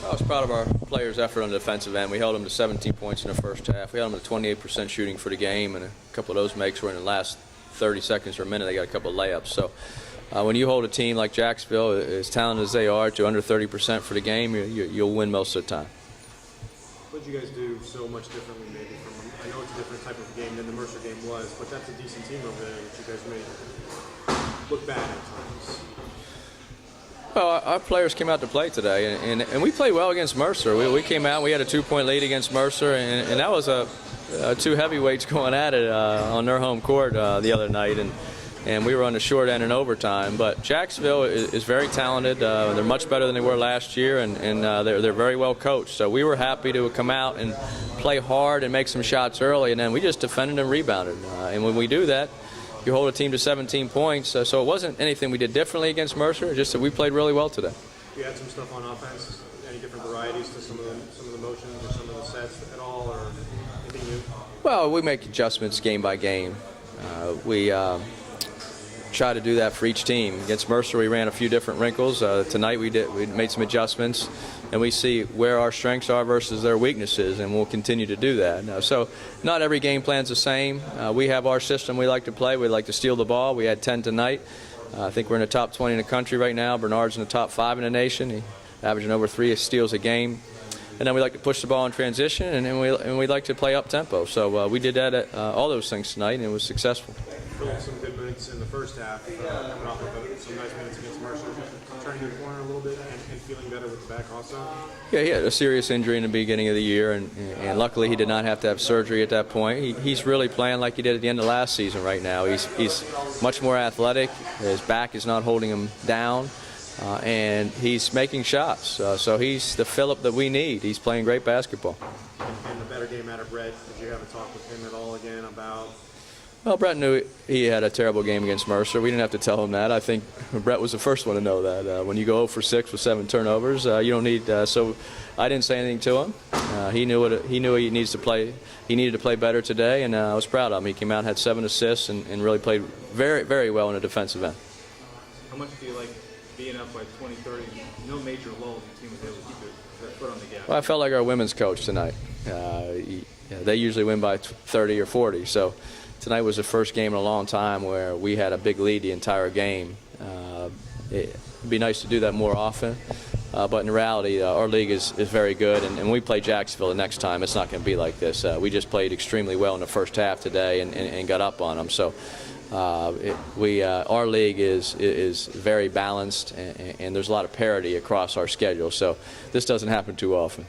I was proud of our players' effort on the defensive end. We held them to 17 points in the first half. We held them to 28% shooting for the game, and a couple of those makes were in the last 30 seconds or a minute. They got a couple of layups. So when you hold a team like Jacksonville, as talented as they are, to under 30% for the game, you'll win most of the time. What did you guys do so much differently maybe from, I know it's a different type of game than the Mercer game was, but that's a decent team over there that you guys made look bad at times. Well, our players came out to play today, and we played well against Mercer. We came out, we had a 2-point lead against Mercer, and that was two heavyweights going at it on their home court the other night, and we were on the short end in overtime. But Jacksonville is very talented. They're much better than they were last year, and they're very well coached. So we were happy to come out and play hard and make some shots early, and then we just defended and rebounded. And when we do that, you hold a team to 17 points, so it wasn't anything we did differently against Mercer, just that we played really well today. You had some stuff on offense, any different varieties to some of the motions or some of the sets at all, or anything new? Well, we make adjustments game by game. We try to do that for each team. Against Mercer, we ran a few different wrinkles. Tonight, we made some adjustments, and we see where our strengths are versus their weaknesses, and we'll continue to do that. So not every game plan's the same. We have our system we like to play. We like to steal the ball. We had 10 tonight. I think we're in the top 20 in the country right now. Bernard's in the top 5 in the nation. He's averaging over 3 steals a game. And then we like to push the ball in transition, and we like to play up tempo. So we did that all those things tonight, and it was successful. Filled some good minutes in the first half, coming off of some nice minutes against Mercer, turning the corner a little bit and feeling better with the back also. Yeah, he had a serious injury in the beginning of the year, and luckily he did not have to have surgery at that point. He's really playing like he did at the end of last season right now. He's much more athletic. His back is not holding him down, and he's making shots. So he's the Phillip that we need. He's playing great basketball. And the better game out of Brett, did you have a talk with him at all again about? Well, Brett knew he had a terrible game against Mercer. We didn't have to tell him that. I think Brett was the first one to know that. When you go 0 for 6 with 7 turnovers, you don't need. So I didn't say anything to him. He knew he needs to play. He needed to play better today, and I was proud of him. He came out, had 7 assists, and really played very, very well in the defensive end. How much do you like being up by 20, 30? No major lulls. The team was able to keep their foot on the gas. Well, I felt like our women's coach tonight. They usually win by 30 or 40. So tonight was the first game in a long time where we had a big lead the entire game. It'd be nice to do that more often, but in reality, our league is very good, and when we play Jacksonville the next time, it's not going to be like this. We just played extremely well in the first half today and got up on them. So our league is very balanced, and there's a lot of parity across our schedule. So this doesn't happen too often.